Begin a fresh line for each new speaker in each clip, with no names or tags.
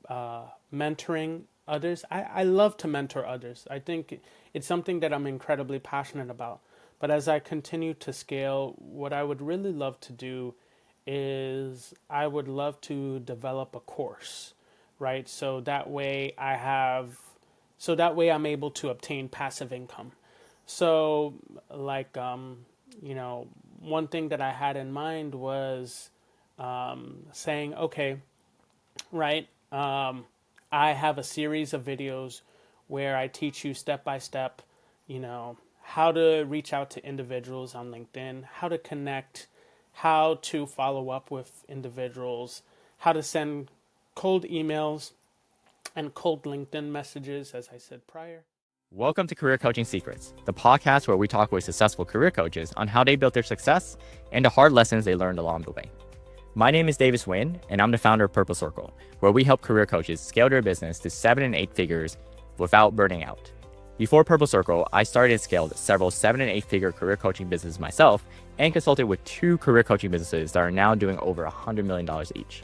mentoring others. I love to mentor others. I think it's something that I'm incredibly passionate about. But as I continue to scale, what I would really love to do is I would love to develop a course, right? So that way I'm able to obtain passive income. So like you know, one thing that I had in mind was saying, okay, right? I have a series of videos where I teach you step by step, how to reach out to individuals on LinkedIn, how to connect, how to follow up with individuals, how to send cold emails and cold LinkedIn messages, as I said prior.
Welcome to Career Coaching Secrets, the podcast where we talk with successful career coaches on how they built their success and the hard lessons they learned along the way. My name is Davis Nguyen, and I'm the founder of Purple Circle, where we help career coaches scale their business to 7 and 8 figures without burning out. Before Purple Circle, I started and scaled several 7 and 8 figure career coaching businesses myself and consulted with 2 career coaching businesses that are now doing over $100 million each.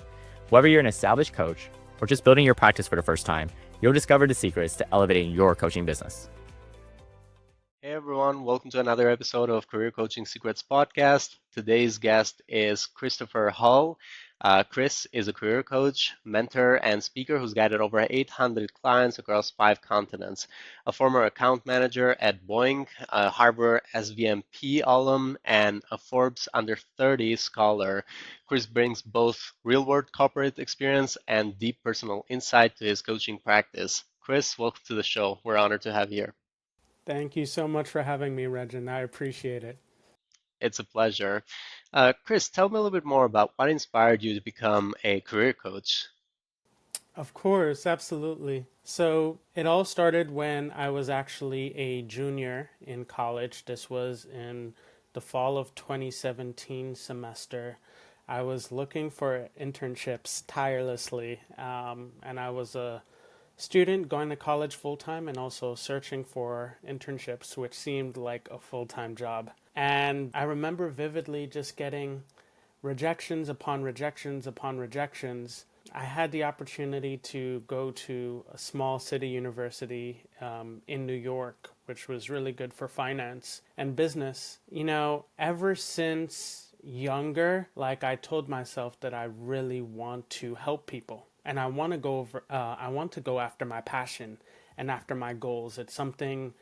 Whether you're an established coach or just building your practice for the first time, you'll discover the secrets to elevating your coaching business.
Hey everyone, welcome to another episode of Career Coaching Secrets podcast. Today's guest is Christopher Hull. Chris is a career coach, mentor, and speaker who's guided over 800 clients across 5 continents. A former account manager at Boeing, a Harvard SVMP alum, and a Forbes Under 30 scholar. Chris brings both real-world corporate experience and deep personal insight to his coaching practice. Chris, welcome to the show. We're honored to have you here.
Thank you so much for having me, Regin. I appreciate it.
It's a pleasure. Chris, tell me a little bit more about what inspired you to become a career coach.
Of course, absolutely. So it all started when I was actually a junior in college. This was in the fall of 2017 semester. I was looking for internships tirelessly, and I was a student going to college full time and also searching for internships, which seemed like a full time job. And I remember vividly just getting rejections upon rejections upon rejections. I had the opportunity to go to a small city university in New York, which was really good for finance and business. Ever since younger, like I told myself that I really want to help people and I want to go after my passion and after my goals. It's something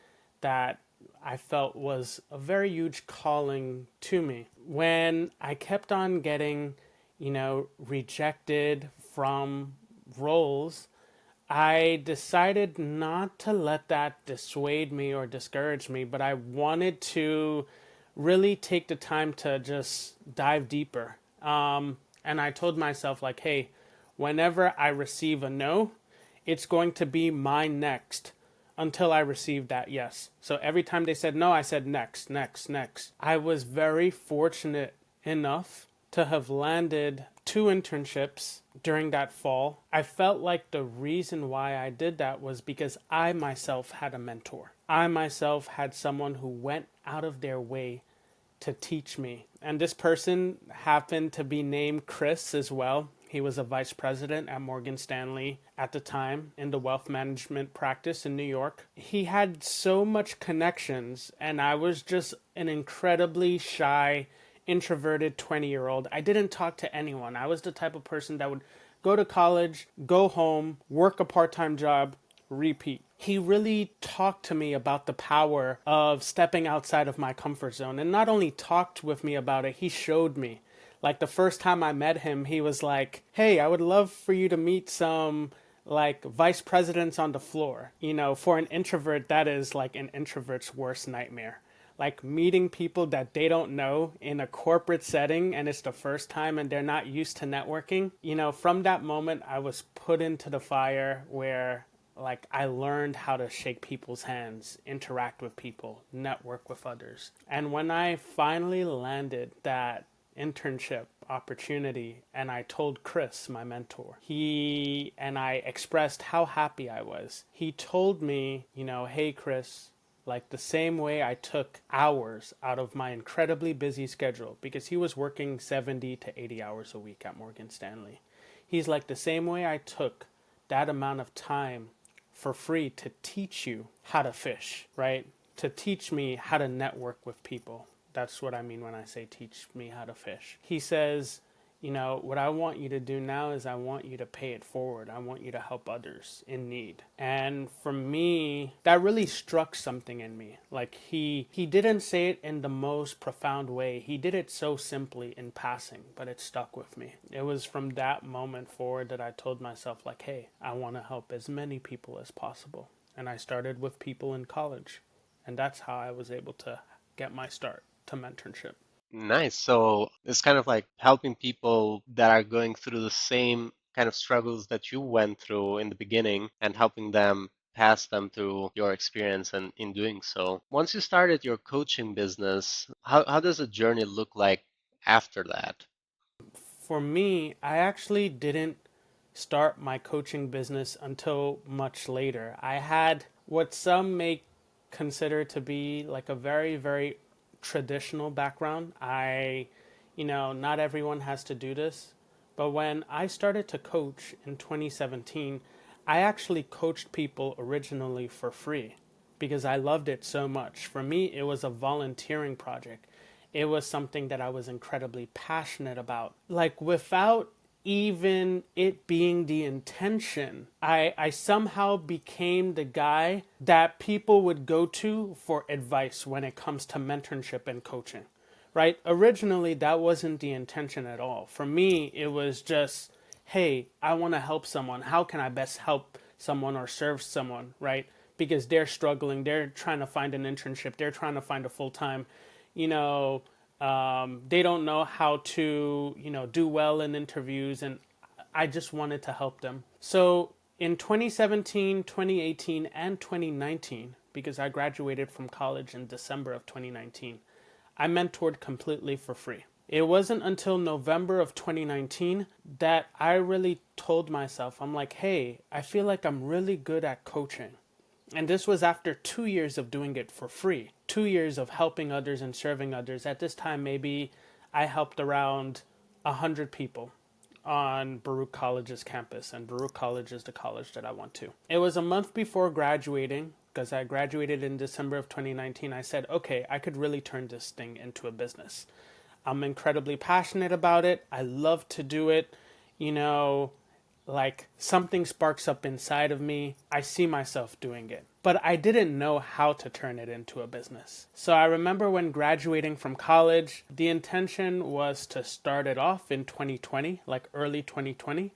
that I felt was a very huge calling to me. When I kept on getting, rejected from roles, I decided not to let that dissuade me or discourage me, but I wanted to really take the time to just dive deeper. And I told myself, like, hey, whenever I receive a no, it's going to be my next until I received that yes. So every time they said no, I said next, next, next. I was very fortunate enough to have landed 2 internships during that fall. I felt like the reason why I did that was because I myself had a mentor. I myself had someone who went out of their way to teach me. And this person happened to be named Chris as well. He was a vice president at Morgan Stanley at the time in the wealth management practice in New York. He had so much connections, and I was just an incredibly shy, introverted 20-year-old. I didn't talk to anyone. I was the type of person that would go to college, go home, work a part-time job, repeat. He really talked to me about the power of stepping outside of my comfort zone, and not only talked with me about it, he showed me. Like the first time I met him, he was like, hey, I would love for you to meet some like vice presidents on the floor. For an introvert, that is like an introvert's worst nightmare. Like meeting people that they don't know in a corporate setting and it's the first time and they're not used to networking. From that moment, I was put into the fire where like I learned how to shake people's hands, interact with people, network with others. And when I finally landed that internship opportunity and I told Chris, my mentor, I expressed how happy I was. He told me, hey Chris, like the same way I took hours out of my incredibly busy schedule because he was working 70 to 80 hours a week at Morgan Stanley. He's like the same way I took that amount of time for free to teach you how to fish, right? To teach me how to network with people. That's what I mean when I say teach me how to fish. He says, what I want you to do now is I want you to pay it forward. I want you to help others in need. And for me, that really struck something in me. Like he didn't say it in the most profound way. He did it so simply in passing, but it stuck with me. It was from that moment forward that I told myself, like, hey, I want to help as many people as possible. And I started with people in college. And that's how I was able to get my start to mentorship.
Nice. So it's kind of like helping people that are going through the same kind of struggles that you went through in the beginning and helping them pass them through your experience and in doing so. Once you started your coaching business, how does the journey look like after that?
For me, I actually didn't start my coaching business until much later. I had what some may consider to be like a very, very traditional background. Not everyone has to do this, but when I started to coach in 2017, I actually coached people originally for free because I loved it so much. For me, it was a volunteering project. It was something that I was incredibly passionate about. Like, without even it being the intention, I somehow became the guy that people would go to for advice when it comes to mentorship and coaching, right? Originally, that wasn't the intention at all. For me, it was just, hey, I want to help someone. How can I best help someone or serve someone, right? Because they're struggling, they're trying to find an internship, they're trying to find a full time, you know, they don't know how to, do well in interviews, and I just wanted to help them. So in 2017, 2018, and 2019, because I graduated from college in December of 2019, I mentored completely for free. It wasn't until November of 2019 that I really told myself, I'm like, hey, I feel like I'm really good at coaching. And this was after 2 years of doing it for free, 2 years of helping others and serving others. At this time, maybe I helped around 100 people on Baruch College's campus, and Baruch College is the college that I went to. It was a month before graduating, because I graduated in December of 2019. I said, okay, I could really turn this thing into a business. I'm incredibly passionate about it. I love to do it. You know, like something sparks up inside of me. I see myself doing it. But I didn't know how to turn it into a business. So I remember when graduating from college, the intention was to start it off in 2020, like early 2020.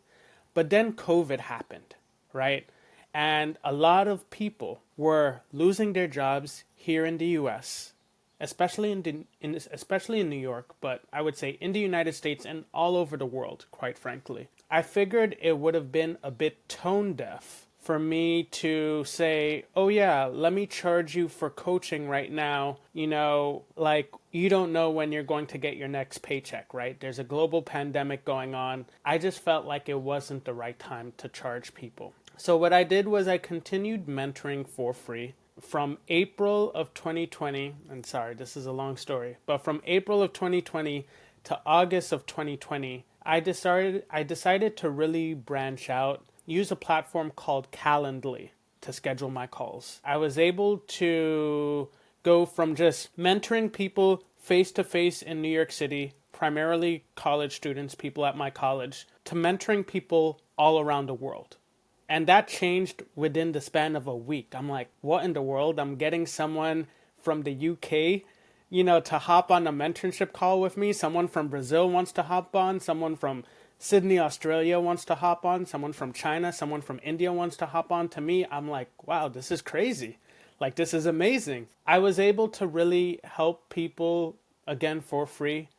But then COVID happened, right? And a lot of people were losing their jobs here in the US, especially especially in New York, but I would say in the United States and all over the world, quite frankly. I figured it would have been a bit tone deaf for me to say, oh yeah, let me charge you for coaching right now. Like you don't know when you're going to get your next paycheck, right? There's a global pandemic going on. I just felt like it wasn't the right time to charge people. So what I did was I continued mentoring for free from April of 2020, and sorry, this is a long story, but from April of 2020 to August of 2020, I decided to really branch out, use a platform called Calendly to schedule my calls. I was able to go from just mentoring people face to face in New York City, primarily college students, people at my college, to mentoring people all around the world. And that changed within the span of a week. I'm like, what in the world? I'm getting someone from the UK, to hop on a mentorship call with me. Someone from Brazil wants to hop on. Someone from Sydney, Australia wants to hop on. Someone from China, someone from India wants to hop on. To me, I'm like, wow, this is crazy. Like, this is amazing. I was able to really help people, again, for free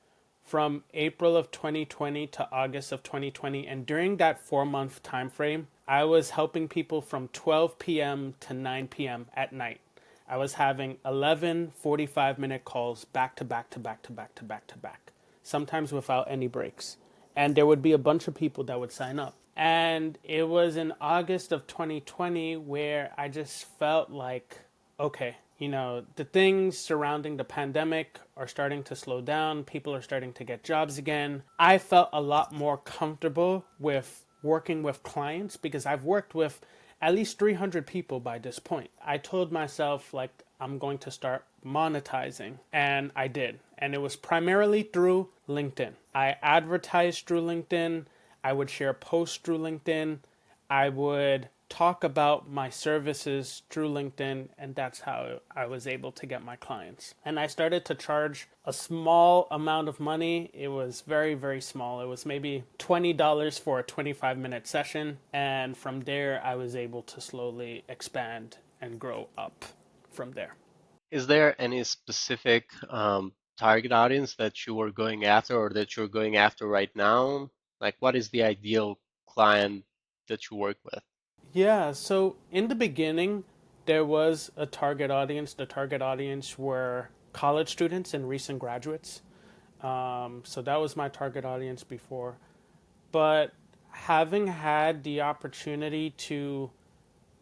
from April of 2020 to August of 2020. And during that 4-month time frame, I was helping people from 12 p.m. to 9 p.m. at night. I was having 11 45-minute calls back to back to back to back to back to back, sometimes without any breaks. And there would be a bunch of people that would sign up. And it was in August of 2020 where I just felt like, okay, the things surrounding the pandemic are starting to slow down. People are starting to get jobs again. I felt a lot more comfortable with working with clients because I've worked with at least 300 people by this point. I told myself, like, I'm going to start monetizing, and I did. And it was primarily through LinkedIn. I advertised through LinkedIn. I would share posts through LinkedIn. I would talk about my services through LinkedIn, and that's how I was able to get my clients. And I started to charge a small amount of money. It was very, very small. It was maybe $20 for a 25-minute session. And from there, I was able to slowly expand and grow up from there.
Is there any specific target audience that you were going after or that you're going after right now? Like, what is the ideal client that you work with?
Yeah, so in the beginning, there was a target audience. The target audience were college students and recent graduates. So that was my target audience before. But having had the opportunity to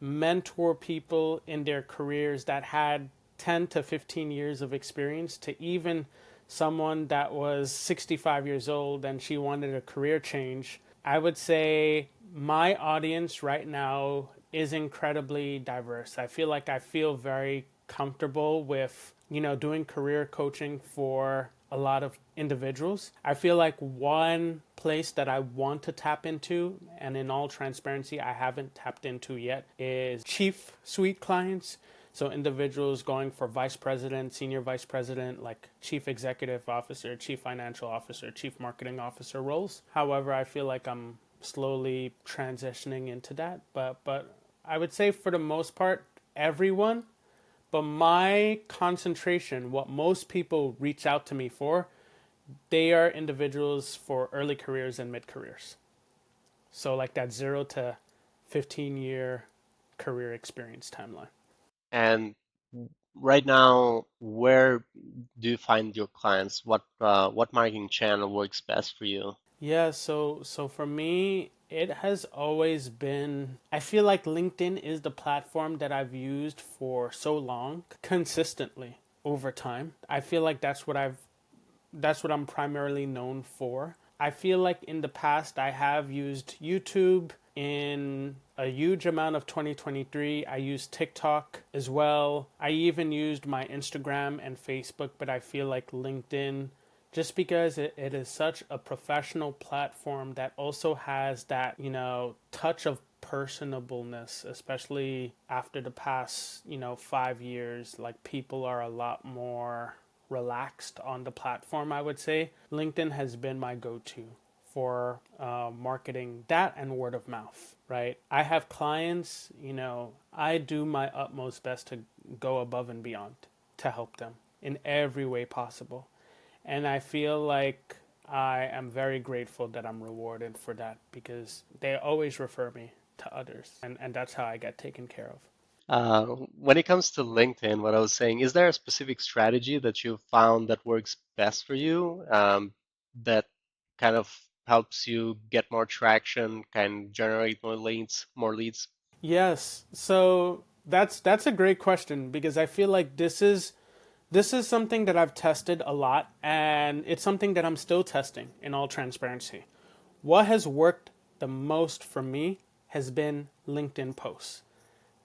mentor people in their careers that had 10 to 15 years of experience to even someone that was 65 years old and she wanted a career change, I would say my audience right now is incredibly diverse. I feel very comfortable with, doing career coaching for a lot of individuals. I feel like one place that I want to tap into, and in all transparency, I haven't tapped into yet, is chief suite clients. So individuals going for vice president, senior vice president, like chief executive officer, chief financial officer, chief marketing officer roles. However, I feel like I'm slowly transitioning into that. But I would say for the most part, everyone. But my concentration, what most people reach out to me for, they are individuals for early careers and mid careers. So like that 0 to 15 year career experience timeline.
And right now, where do you find your clients? What marketing channel works best for you?
Yeah, so for me, it has always been, I feel like LinkedIn is the platform that I've used for so long consistently over time. I feel like that's what I'm primarily known for. I feel like in the past I have used YouTube in a huge amount of 2023. I used TikTok as well. I even used my Instagram and Facebook, but I feel like LinkedIn, just because it is such a professional platform that also has that, touch of personableness, especially after the past, 5 years. Like people are a lot more relaxed on the platform, I would say. LinkedIn has been my go to for marketing that and word of mouth, right? I have clients, I do my utmost best to go above and beyond to help them in every way possible. And I feel like I am very grateful that I'm rewarded for that because they always refer me to others. And that's how I get taken care of.
When it comes to LinkedIn, what I was saying, is there a specific strategy that you found that works best for you, that kind of helps you get more traction, kind of generate more leads, more leads?
Yes. So that's a great question because I feel like this is something that I've tested a lot and it's something that I'm still testing in all transparency. What has worked the most for me has been LinkedIn posts.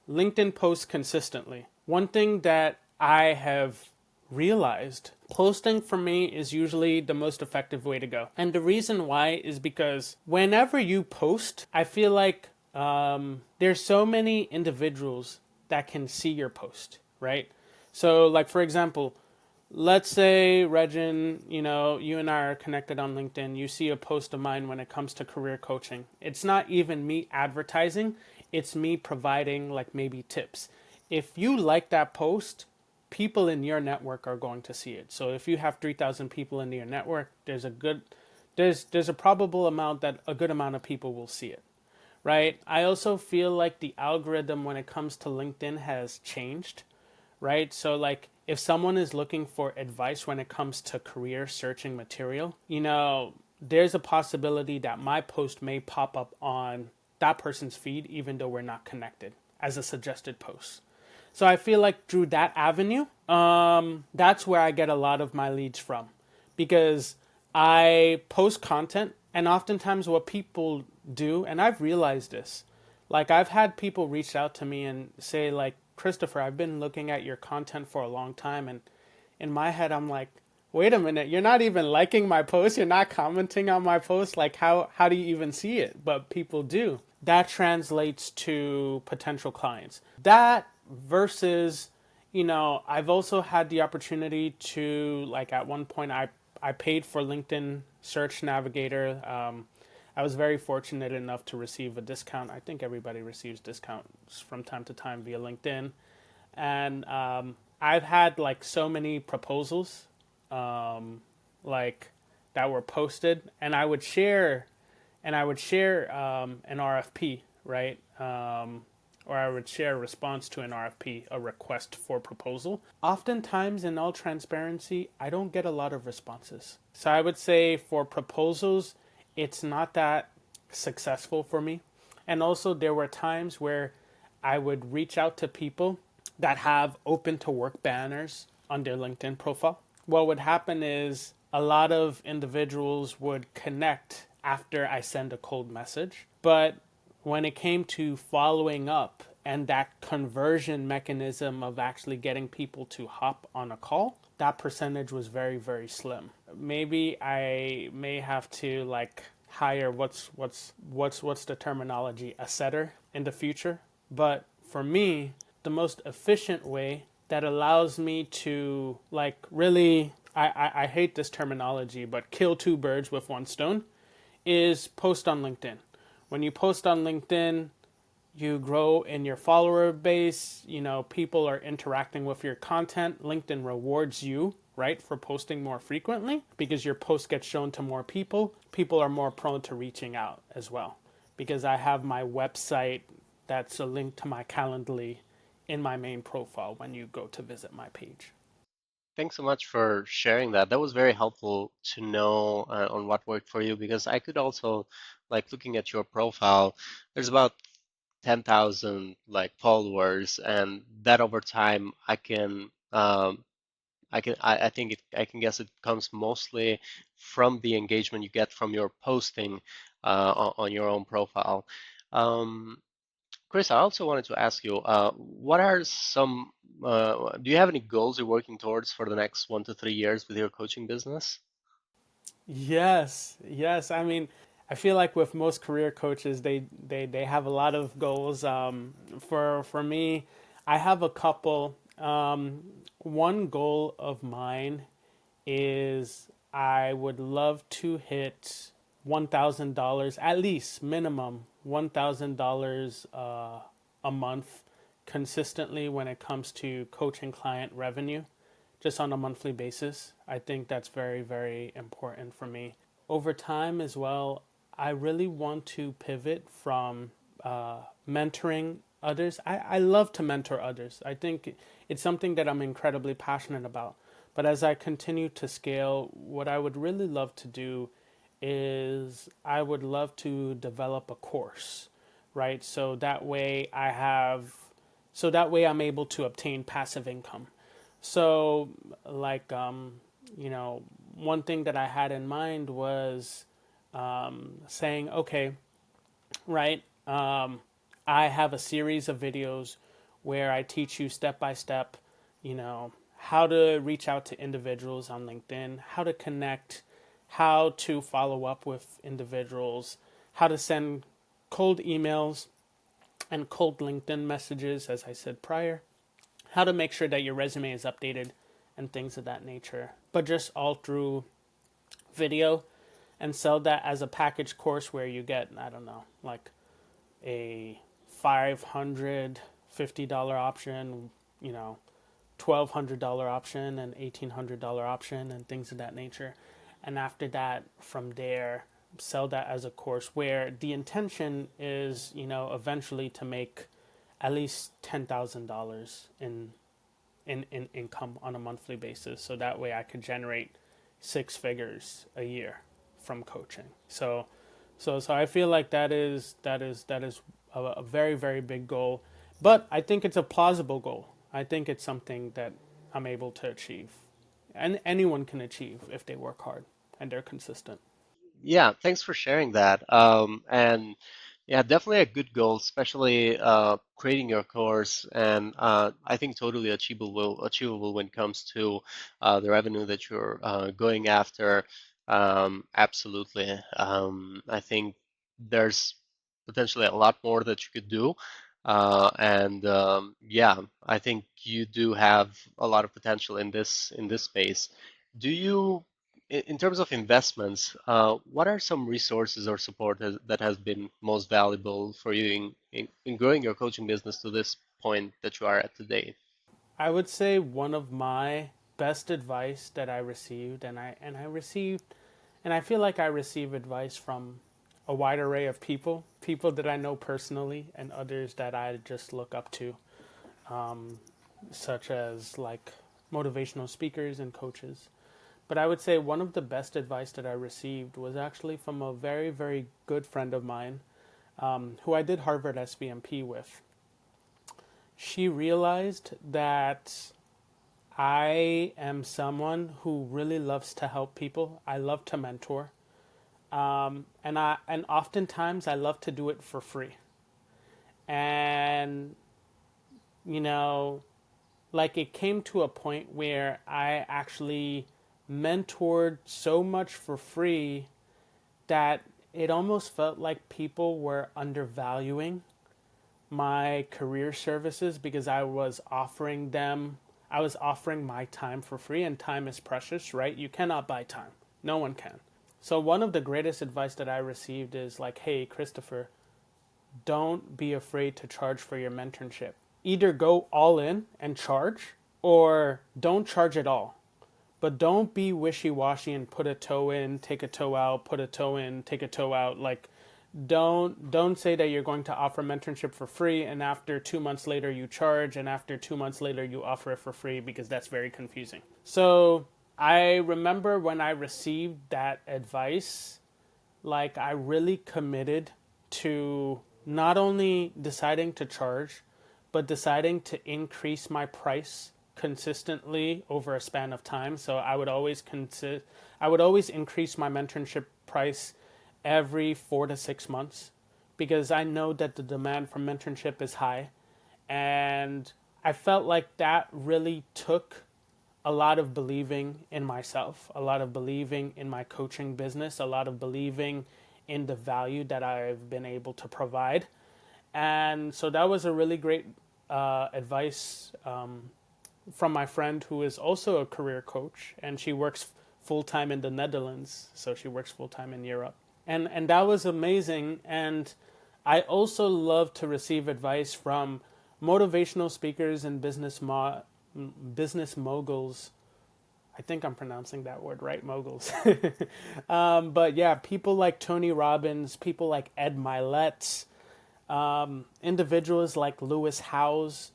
LinkedIn posts consistently. One thing that I have realized, posting for me is usually the most effective way to go. And the reason why is because whenever you post, I feel like there's so many individuals that can see your post, right? So, like for example, let's say Regin, you and I are connected on LinkedIn. You see a post of mine when it comes to career coaching. It's not even me advertising, it's me providing like maybe tips. If you like that post, people in your network are going to see it. So if you have 3,000 people in your network, there's a probable amount that a good amount of people will see it, right? I also feel like the algorithm when it comes to LinkedIn has changed, right? So like if someone is looking for advice when it comes to career searching material, there's a possibility that my post may pop up on that person's feed even though we're not connected as a suggested post. So I feel like through that avenue, that's where I get a lot of my leads from because I post content And oftentimes, what people do, and I've realized this, like I've had people reach out to me and say, like, Christopher, I've been looking at your content for a long time, and in my head, I'm like, wait a minute, you're not even liking my post, you're not commenting on my post. Like, how do you even see it? But people do. That translates to potential clients. That versus, I've also had the opportunity to, like, at one point, I paid for LinkedIn Search Navigator. I was very fortunate enough to receive a discount. I think everybody receives discounts from time to time via LinkedIn. And I've had like so many proposals, like that were posted, and I would share an RFP, right? Or I would share a response to an RFP, a request for proposal. Oftentimes, in all transparency, I don't get a lot of responses. So I would say for proposals, it's not that successful for me. And also, there were times where I would reach out to people that have open to work banners on their LinkedIn profile. What would happen is a lot of individuals would connect after I send a cold message. But when it came to following up and that conversion mechanism of actually getting people to hop on a call, that percentage was very, very slim. Maybe I may have to like hire what's the terminology, a setter in the future. But for me, the most efficient way that allows me to like really I hate this terminology, but kill two birds with one stone is post on LinkedIn. When you post on LinkedIn, you grow in your follower base, people are interacting with your content. LinkedIn rewards you, right, for posting more frequently because your post gets shown to more people. People are more prone to reaching out as well because I have my website that's a link to my Calendly in my main profile when you go to visit my page.
Thanks so much for sharing that. That was very helpful to know on what worked for you because I could also, like looking at your profile, there's about 10,000 like followers, and that over time I think I can guess it comes mostly from the engagement you get from your posting on your own profile. Um, Chris, I also wanted to ask you, what are some, do you have any goals you're working towards for the next 1 to 3 years with your coaching business?
Yes, yes. I mean, I feel like with most career coaches, they have a lot of goals. For me, I have a couple. One goal of mine is I would love to hit $1,000 at least minimum $1,000 a month consistently when it comes to coaching client revenue, just on a monthly basis. I think that's very, very important for me. Over time as well, I really want to pivot from mentoring others. I love to mentor others. I think it's something that I'm incredibly passionate about. But as I continue to scale, what I would really love to do is I would love to develop a course, right? So that way I'm able to obtain passive income. So, like, one thing that I had in mind was saying, okay, right, I have a series of videos where I teach you step by step, how to reach out to individuals on LinkedIn, how to connect, how to follow up with individuals, how to send cold emails and cold LinkedIn messages, as I said prior, how to make sure that your resume is updated and things of that nature, but just all through video, and sell that as a package course where you get, I don't know, like a $550 option, $1,200 option, and $1,800 option, and things of that nature. And after that, from there, sell that as a course where the intention is, eventually to make at least $10,000 in income on a monthly basis. So that way I could generate six figures a year from coaching. So I feel like that is a very, very big goal, but I think it's a plausible goal. I think it's something that I'm able to achieve, and anyone can achieve if they work hard and they're consistent.
Yeah, thanks for sharing that. And yeah, definitely a good goal, especially creating your course, and I think totally achievable when it comes to the revenue that you're going after. Absolutely. I think there's potentially a lot more that you could do. And yeah, I think you do have a lot of potential in this space. Do you in terms of investments, what are some resources or support that has been most valuable for you in growing your coaching business to this point that you are at today?
I would say one of my best advice that I received, and I feel like I receive advice from a wide array of people, people that I know personally, and others that I just look up to, such as like motivational speakers and coaches. But I would say one of the best advice that I received was actually from a very, very good friend of mine, who I did Harvard SBMP with. She realized that I am someone who really loves to help people. I love to mentor, and oftentimes I love to do it for free. And you know, like it came to a point where I actually mentored so much for free that it almost felt like people were undervaluing my career services because I was offering my time for free, and time is precious, right? You cannot buy time. No one can. So one of the greatest advice that I received is like, hey, Christopher, don't be afraid to charge for your mentorship. Either go all in and charge or don't charge at all. But don't be wishy-washy and put a toe in, take a toe out, put a toe in, take a toe out. Like don't say that you're going to offer mentorship for free and after 2 months later you charge and after 2 months later you offer it for free, because that's very confusing. So I remember when I received that advice, like I really committed to not only deciding to charge, but deciding to increase my price consistently over a span of time. So I would always increase my mentorship price every 4 to 6 months, because I know that the demand for mentorship is high, and I felt like that really took a lot of believing in myself, a lot of believing in my coaching business, a lot of believing in the value that I've been able to provide. And so that was a really great advice from my friend who is also a career coach, and she works full time in the Netherlands, so she works full time in Europe. And that was amazing. And I also love to receive advice from motivational speakers and business moguls. I think I'm pronouncing that word right, moguls. But yeah, people like Tony Robbins, people like Ed Milet, individuals like Lewis Howes,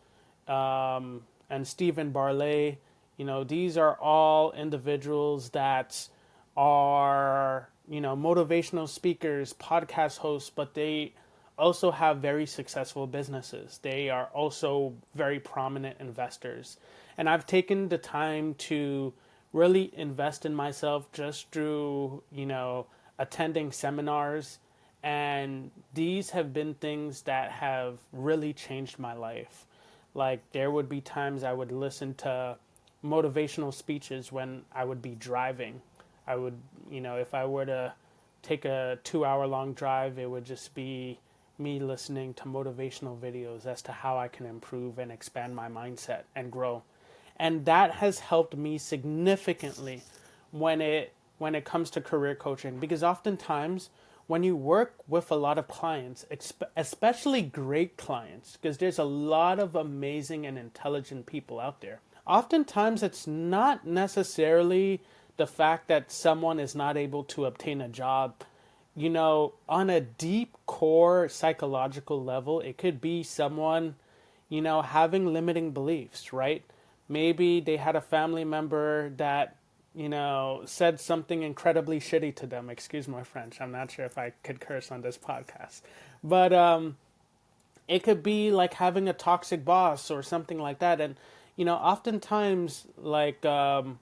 and Stephen Barley. These are all individuals that are, motivational speakers, podcast hosts, but they also have very successful businesses. They are also very prominent investors. And I've taken the time to really invest in myself just through, attending seminars. And these have been things that have really changed my life. Like there would be times I would listen to motivational speeches when I would be driving. I would, if I were to take a 2 hour long drive, it would just be me listening to motivational videos as to how I can improve and expand my mindset and grow. And that has helped me significantly when it comes to career coaching, because oftentimes when you work with a lot of clients, especially great clients, because there's a lot of amazing and intelligent people out there. Oftentimes, it's not necessarily the fact that someone is not able to obtain a job. On a deep core psychological level, it could be someone, having limiting beliefs, right? Maybe they had a family member that, said something incredibly shitty to them. Excuse my French. I'm not sure if I could curse on this podcast. But it could be like having a toxic boss or something like that. And, oftentimes, like a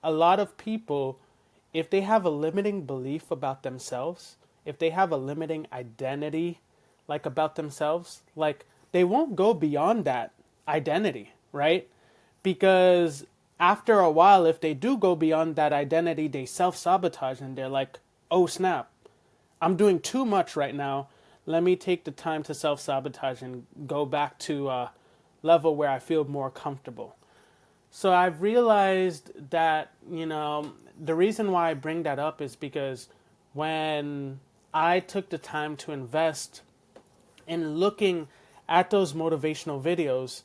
lot of people, if they have a limiting belief about themselves, if they have a limiting identity like about themselves, like they won't go beyond that identity, right? Because after a while, if they do go beyond that identity, they self sabotage and they're like, oh snap, I'm doing too much right now. Let me take the time to self sabotage and go back to a level where I feel more comfortable. So I've realized that, the reason why I bring that up is because when I took the time to invest in looking at those motivational videos,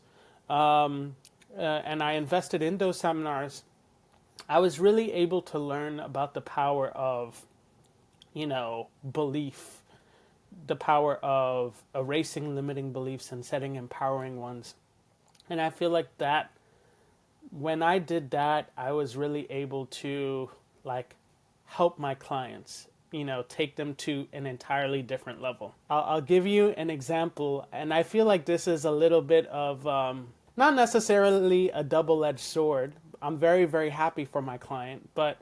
and I invested in those seminars, I was really able to learn about the power of, belief, the power of erasing limiting beliefs and setting empowering ones. And I feel like that when I did that, I was really able to like help my clients, take them to an entirely different level. I'll give you an example, and I feel like this is a little bit of not necessarily a double edged sword. I'm very, very happy for my client, but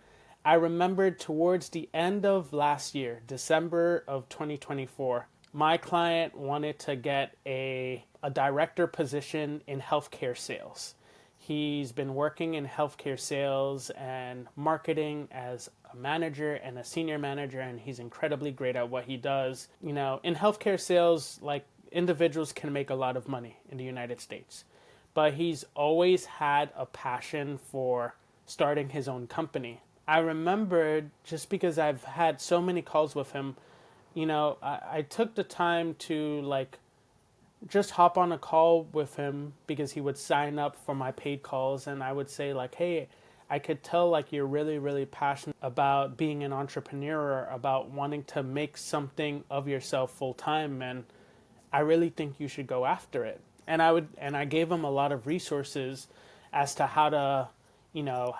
I remembered towards the end of last year, December of 2024, my client wanted to get a director position in healthcare sales. He's been working in healthcare sales and marketing as a manager and a senior manager, and he's incredibly great at what he does. In healthcare sales, like individuals can make a lot of money in the United States, but he's always had a passion for starting his own company. I remembered just because I've had so many calls with him, I took the time to like just hop on a call with him because he would sign up for my paid calls, and I would say like, hey, I could tell like you're really, really passionate about being an entrepreneur, about wanting to make something of yourself full time, and I really think you should go after it. And I gave him a lot of resources as to how to,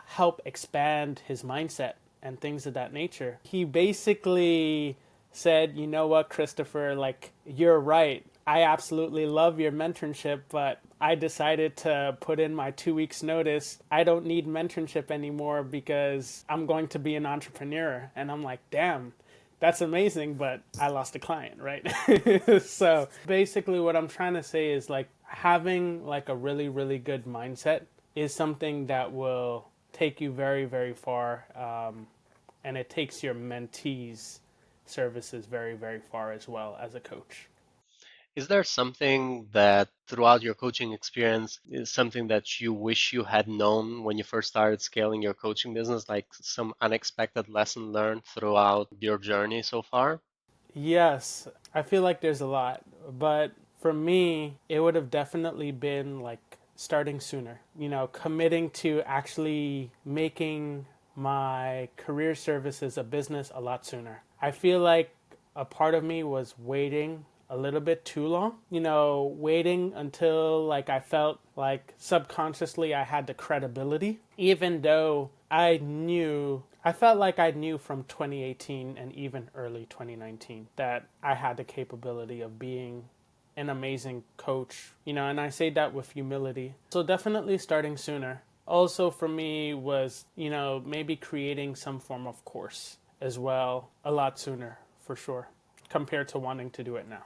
help expand his mindset and things of that nature. He basically said, you know what, Christopher, like, you're right. I absolutely love your mentorship, but I decided to put in my 2 weeks notice. I don't need mentorship anymore because I'm going to be an entrepreneur. And I'm like, damn, that's amazing, but I lost a client, right? So basically what I'm trying to say is like having like a really, really good mindset is something that will take you very, very far. And it takes your mentees services very, very far as well as a coach.
Is there something that throughout your coaching experience is something that you wish you had known when you first started scaling your coaching business, like some unexpected lesson learned throughout your journey so far?
Yes, I feel like there's a lot, but for me, it would have definitely been like starting sooner, committing to actually making my career services a business a lot sooner. I feel like a part of me was waiting a little bit too long, waiting until like I felt like subconsciously I had the credibility, even though I felt like I knew from 2018 and even early 2019 that I had the capability of being an amazing coach, and I say that with humility. So definitely starting sooner. Also for me was, maybe creating some form of course as well a lot sooner for sure compared to wanting to do it now.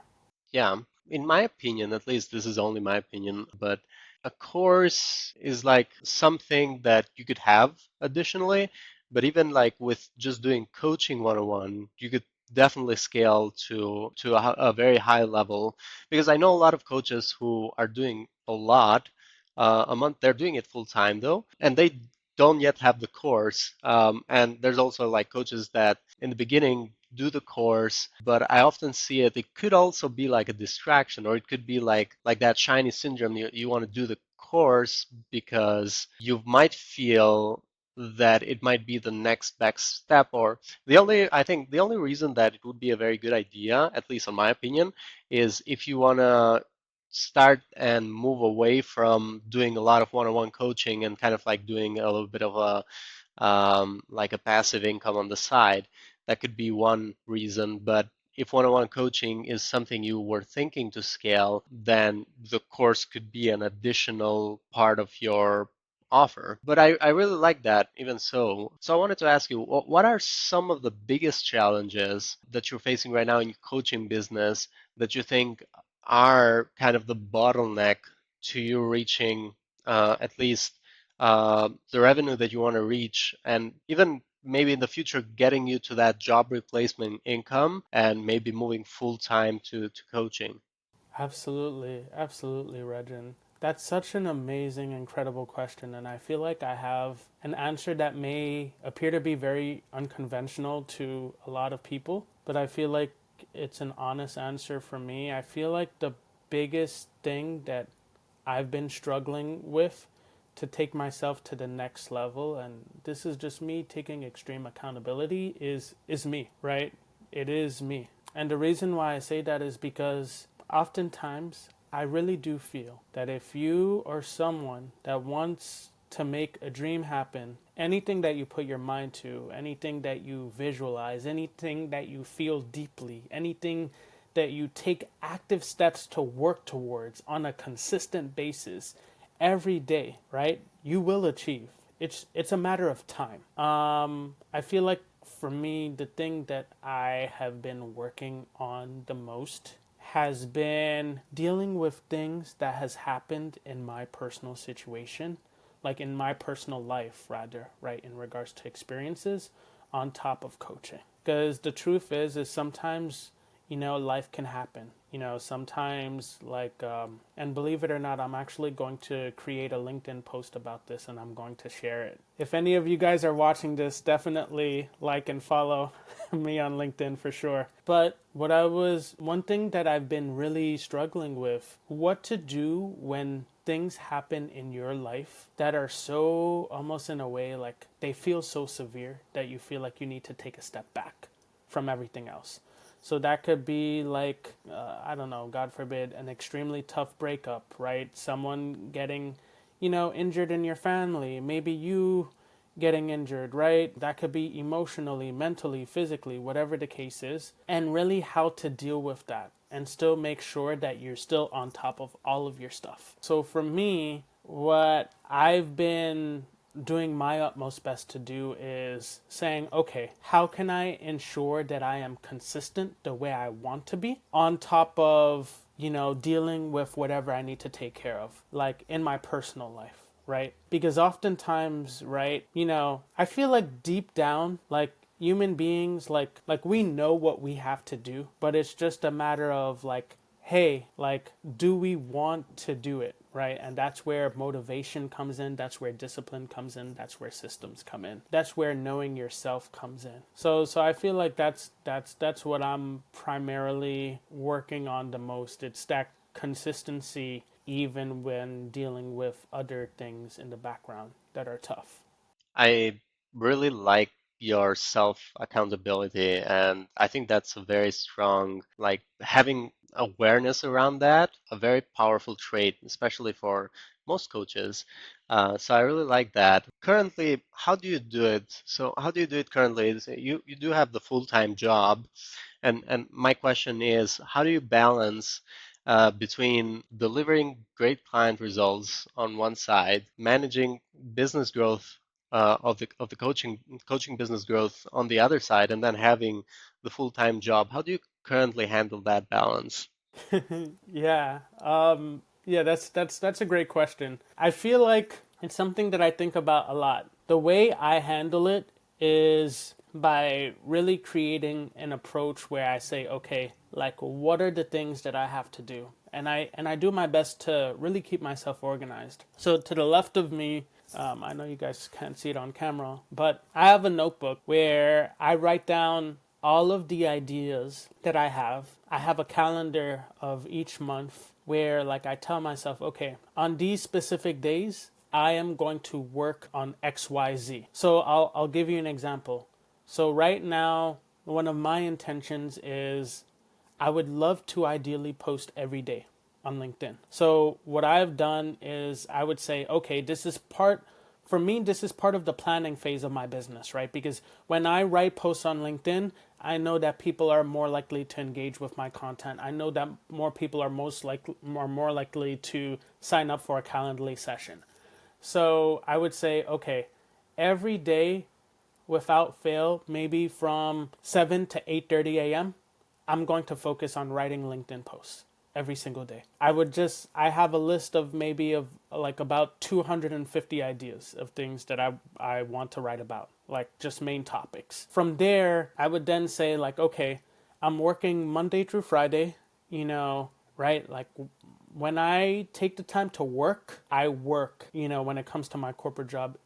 Yeah, in my opinion, at least this is only my opinion, but a course is like something that you could have additionally, but even like with just doing coaching 101, you could definitely scale to a very high level because I know a lot of coaches who are doing a lot a month. They're doing it full time though, and they don't yet have the course. And there's also like coaches that in the beginning do the course, but I often see it. It could also be like a distraction, or it could be like that shiny syndrome. You want to do the course because you might feel that it might be the next best step, or I think the only reason that it would be a very good idea, at least in my opinion, is if you want to start and move away from doing a lot of one-on-one coaching and kind of like doing a little bit of a like a passive income on the side. That could be one reason. But if one-on-one coaching is something you were thinking to scale, then the course could be an additional part of your offer. But I really like that even so. So I wanted to ask you, what are some of the biggest challenges that you're facing right now in your coaching business that you think are kind of the bottleneck to you reaching at least the revenue that you want to reach, and even maybe in the future getting you to that job replacement income and maybe moving full time to coaching?
Absolutely, absolutely, Regin. That's such an amazing, incredible question, and I feel like I have an answer that may appear to be very unconventional to a lot of people, but I feel like it's an honest answer for me. I feel like the biggest thing that I've been struggling with to take myself to the next level, and this is just me taking extreme accountability, is me, right? It is me. And the reason why I say that is because oftentimes I really do feel that if you are someone that wants to make a dream happen, anything that you put your mind to, anything that you visualize, anything that you feel deeply, anything that you take active steps to work towards on a consistent basis every day, right? You will achieve. It's a matter of time. I feel like for me, the thing that I have been working on the most has been dealing with things that has happened in my personal situation, like in my personal life rather, right, in regards to experiences on top of coaching. Because the truth is sometimes, life can happen. Sometimes, like, and believe it or not, I'm actually going to create a LinkedIn post about this and I'm going to share it. If any of you guys are watching this, definitely like and follow me on LinkedIn for sure. But one thing that I've been really struggling with, what to do when things happen in your life that are so, almost in a way, like they feel so severe that you feel like you need to take a step back from everything else. So that could be like, I don't know, God forbid, an extremely tough breakup, right? Someone getting, injured in your family. Maybe you getting injured, right? That could be emotionally, mentally, physically, whatever the case is. And really how to deal with that and still make sure that you're still on top of all of your stuff. So for me, what I've been doing my utmost best to do is saying, okay, how can I ensure that I am consistent the way I want to be on top of, dealing with whatever I need to take care of, like in my personal life, right? Because oftentimes, right, I feel like deep down, like human beings, like we know what we have to do, but it's just a matter of like, hey, like, do we want to do it, right? And that's where motivation comes in. That's where discipline comes in. That's where systems come in. That's where knowing yourself comes in. So I feel like that's what I'm primarily working on the most. It's that consistency, even when dealing with other things in the background that are tough.
I really like your self accountability, and I think that's a very strong, like having awareness around that, a very powerful trait, especially for most coaches. So I really like that. Currently, how do you do it? So how do you do it currently? You do have the full-time job, and my question is, how do you balance between delivering great client results on one side, managing business growth of the coaching business growth on the other side, and then having the full-time job? How do you currently handle that balance?
Yeah. Yeah, that's a great question. I feel like it's something that I think about a lot. The way I handle it is by really creating an approach where I say, okay, like what are the things that I have to do? And I do my best to really keep myself organized. So to the left of me, I know you guys can't see it on camera, but I have a notebook where I write down all of the ideas that I have. I have a calendar of each month where, like, I tell myself, okay, on these specific days, I am going to work on XYZ. So I'll give you an example. So right now, one of my intentions is I would love to ideally post every day on LinkedIn. So what I've done is I would say, okay, for me, this is part of the planning phase of my business, right? Because when I write posts on LinkedIn, I know that people are more likely to engage with my content. I know that more people are more likely to sign up for a Calendly session. So I would say, okay, every day without fail, maybe from 7 to 8:30 a.m., I'm going to focus on writing LinkedIn posts every single day. I have a list of maybe of like about 250 ideas of things that I want to write about, like just main topics. From there, I would then say like, okay, I'm working Monday through Friday, right? Like when I take the time to work, I work, when it comes to my corporate job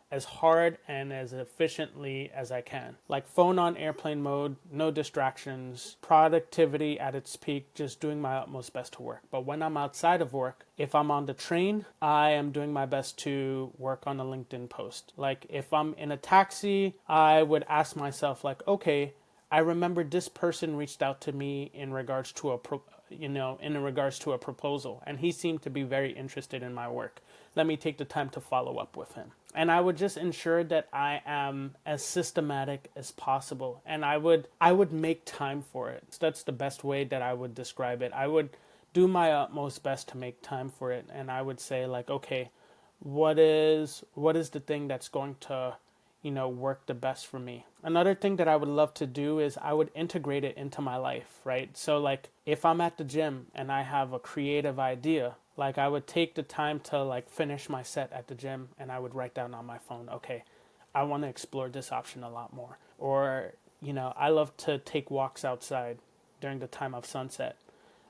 as hard and as efficiently as I can. Like phone on airplane mode, no distractions, productivity at its peak, just doing my utmost best to work. But when I'm outside of work, if I'm on the train, I am doing my best to work on a LinkedIn post. Like if I'm in a taxi, I would ask myself like, okay, I remember this person reached out to me in regards to a proposal, and he seemed to be very interested in my work. Let me take the time to follow up with him. And I would just ensure that I am as systematic as possible, and I would make time for it. So that's the best way that I would describe it. I would do my utmost best to make time for it, and I would say like, okay, what is the thing that's going to work the best for me. Another thing that I would love to do is I would integrate it into my life, right? So like if I'm at the gym and I have a creative idea, like I would take the time to like finish my set at the gym and I would write down on my phone, okay, I want to explore this option a lot more. Or, I love to take walks outside during the time of sunset.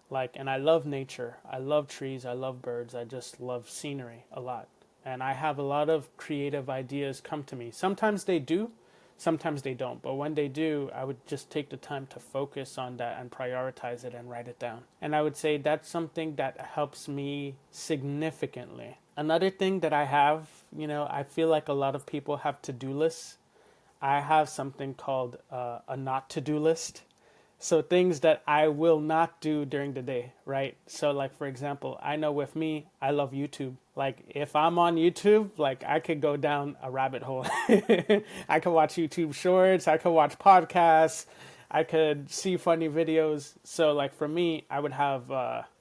And I love nature. I love trees. I love birds. I just love scenery a lot. And I have a lot of creative ideas come to me. Sometimes they do, sometimes they don't. But when they do, I would just take the time to focus on that and prioritize it and write it down. And I would say that's something that helps me significantly. Another thing that I have, I feel like a lot of people have to-do lists. I have something called a not to-do list. So things that I will not do during the day, right? So like for example, I know with me, I love YouTube. Like if I'm on YouTube, like I could go down a rabbit hole. I could watch YouTube shorts, I could watch podcasts, I could see funny videos. So like for me, I would have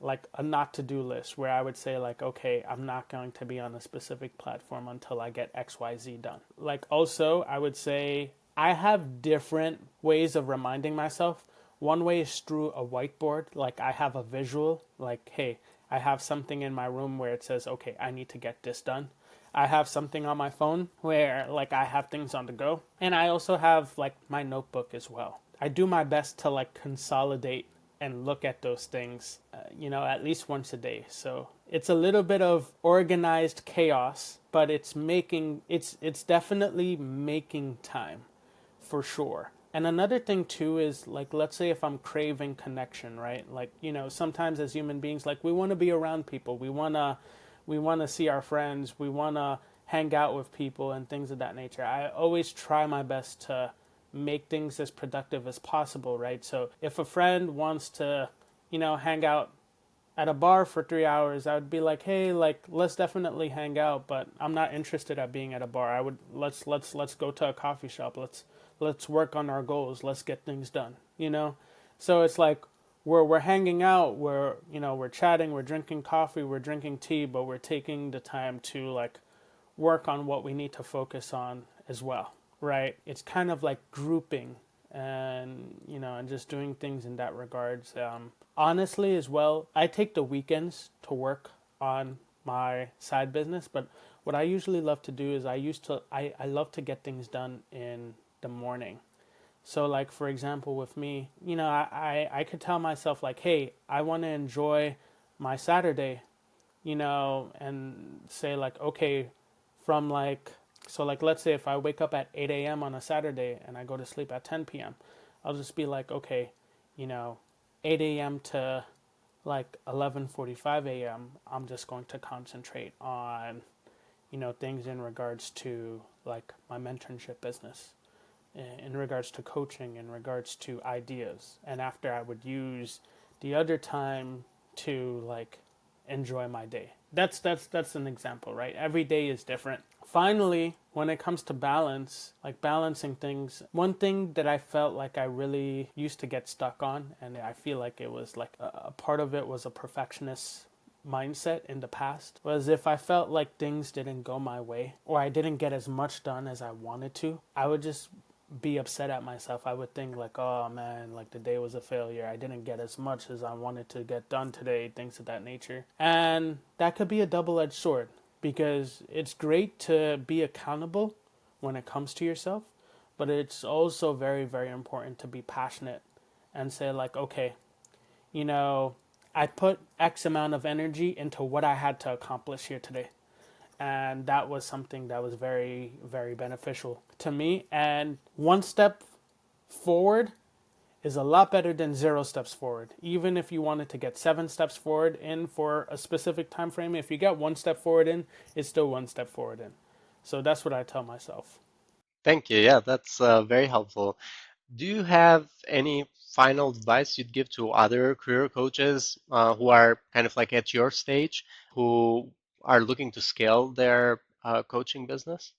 like a not to do list where I would say like, okay, I'm not going to be on a specific platform until I get XYZ done. Like also, I would say I have different ways of reminding myself. One way is through a whiteboard. Like I have a visual, like, hey, I have something in my room where it says, okay, I need to get this done. I have something on my phone where like I have things on the go. And I also have like my notebook as well. I do my best to like consolidate and look at those things, at least once a day. So it's a little bit of organized chaos, but it's definitely making time for sure. And another thing too is like, let's say if I'm craving connection, right? Like, sometimes as human beings, like we want to be around people. We want to see our friends. We want to hang out with people and things of that nature. I always try my best to make things as productive as possible, right? So if a friend wants to, hang out at a bar for 3 hours, I would be like, hey, like let's definitely hang out, but I'm not interested at being at a bar. Let's go to a coffee shop. Let's work on our goals. Let's get things done. So it's like we're hanging out, we're chatting, we're drinking coffee, we're drinking tea, but we're taking the time to like work on what we need to focus on as well, right? It's kind of like grouping and just doing things in that regards. Honestly, as well, I take the weekends to work on my side business, but what I usually love to do is I love to get things done in the morning. So like for example with me, I could tell myself like, hey, I want to enjoy my Saturday, and say like, okay, from like, so like let's say if I wake up at 8 a.m. on a Saturday and I go to sleep at 10 p.m., I'll just be like, okay, you know, 8 a.m. to like 11:45 a.m. I'm just going to concentrate on, things in regards to like my mentorship business, in regards to coaching, in regards to ideas. And after I would use the other time to like enjoy my day. That's an example, right? Every day is different. Finally, when it comes to balance, like balancing things, one thing that I felt like I really used to get stuck on, and I feel like it was like a part of it was a perfectionist mindset in the past was if I felt like things didn't go my way or I didn't get as much done as I wanted to, I would just be upset at myself. I would think like, oh man, like the day was a failure. I didn't get as much as I wanted to get done today, things of that nature. And that could be a double-edged sword because it's great to be accountable when it comes to yourself, but it's also very, very important to be passionate and say like, okay, I put X amount of energy into what I had to accomplish here today. And that was something that was very, very beneficial to me. And one step forward is a lot better than 0 steps forward. Even if you wanted to get 7 steps forward in for a specific time frame, if you get 1 step forward in, it's still 1 step forward in. So that's what I tell myself.
Thank you. Yeah, that's very helpful. Do you have any final advice you'd give to other career coaches who are kind of like at your stage, who are looking to scale their coaching business?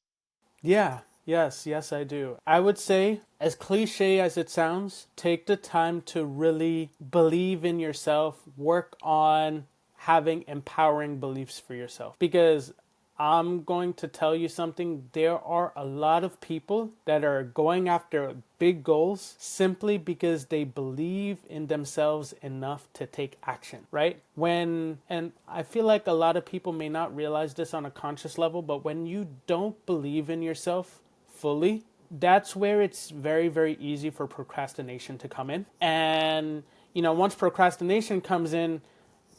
Yeah, yes, I do. I would say, as cliche as it sounds, take the time to really believe in yourself, work on having empowering beliefs for yourself. Because I'm going to tell you something. There are a lot of people that are going after big goals simply because they believe in themselves enough to take action, right? And I feel like a lot of people may not realize this on a conscious level, but when you don't believe in yourself fully, that's where it's very, very easy for procrastination to come in. And, once procrastination comes in,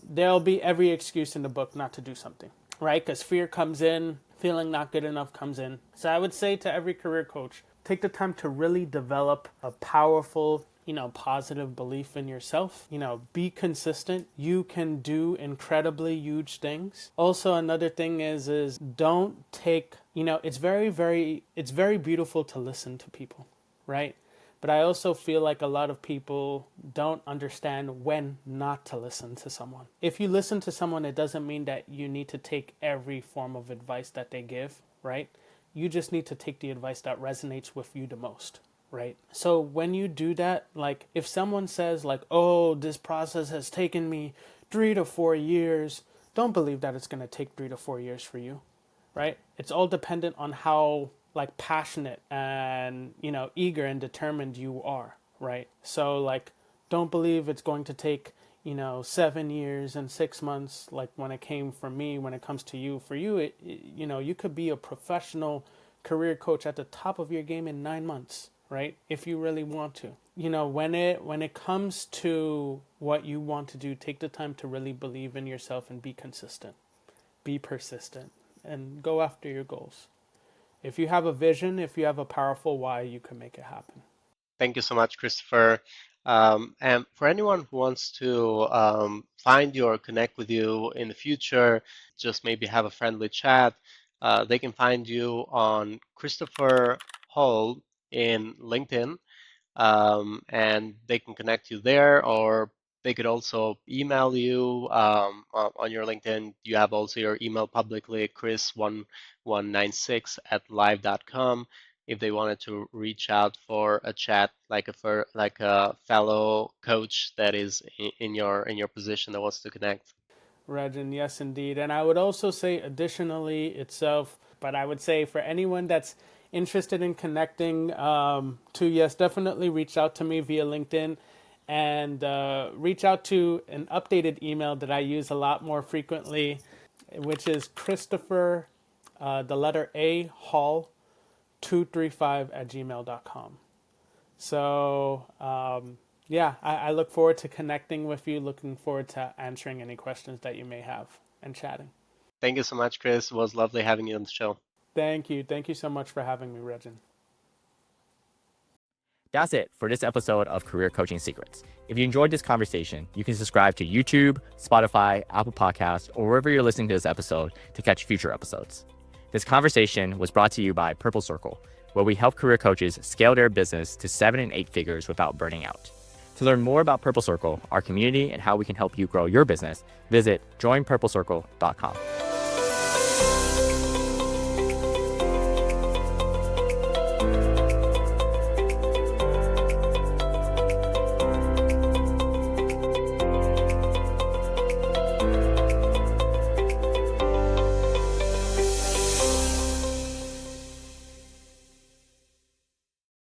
there'll be every excuse in the book not to do something, right? Because fear comes in, feeling not good enough comes in. So I would say to every career coach, take the time to really develop a powerful, positive belief in yourself. Be consistent. You can do incredibly huge things. Also, another thing is don't take, it's very beautiful to listen to people, right? But I also feel like a lot of people don't understand when not to listen to someone. If you listen to someone, it doesn't mean that you need to take every form of advice that they give, right? You just need to take the advice that resonates with you the most, right? So when you do that, like if someone says like, oh, this process has taken me 3 to 4 years, don't believe that it's going to take 3 to 4 years for you, right? It's all dependent on how like passionate and eager and determined you are, right? So like don't believe it's going to take 7 years and 6 months like when it came from me. When it comes to you, for you you could be a professional career coach at the top of your game in 9 months, right? If you really want to. When it comes to what you want to do, take the time to really believe in yourself and be consistent, be persistent, and go after your goals. If you have a vision, if you have a powerful why, you can make it happen.
Thank you so much, Christopher. And for anyone who wants to find you or connect with you in the future, just maybe have a friendly chat, they can find you on Christopher Hall in LinkedIn, and they can connect you there, or they could also email you on your LinkedIn. You have also your email publicly, chris1196 at live.com. If they wanted to reach out for a chat, like a fellow coach that is in your position that wants to connect.
Regin, yes, indeed. And I would also say, additionally, itself, but I would say for anyone that's interested in connecting, yes, definitely reach out to me via LinkedIn and reach out to an updated email that I use a lot more frequently, which is Christopher, the letter A, Hall, 235 at gmail.com. So, yeah, I look forward to connecting with you, looking forward to answering any questions that you may have and chatting.
Thank you so much, Chris. It was lovely having you on the show.
Thank you. Thank you so much for having me, Regin.
That's it for this episode of Career Coaching Secrets. If you enjoyed this conversation, you can subscribe to YouTube, Spotify, Apple Podcasts, or wherever you're listening to this episode to catch future episodes. This conversation was brought to you by Purple Circle, where we help career coaches scale their business to 7 and 8 figures without burning out. To learn more about Purple Circle, our community, and how we can help you grow your business, visit joinpurplecircle.com.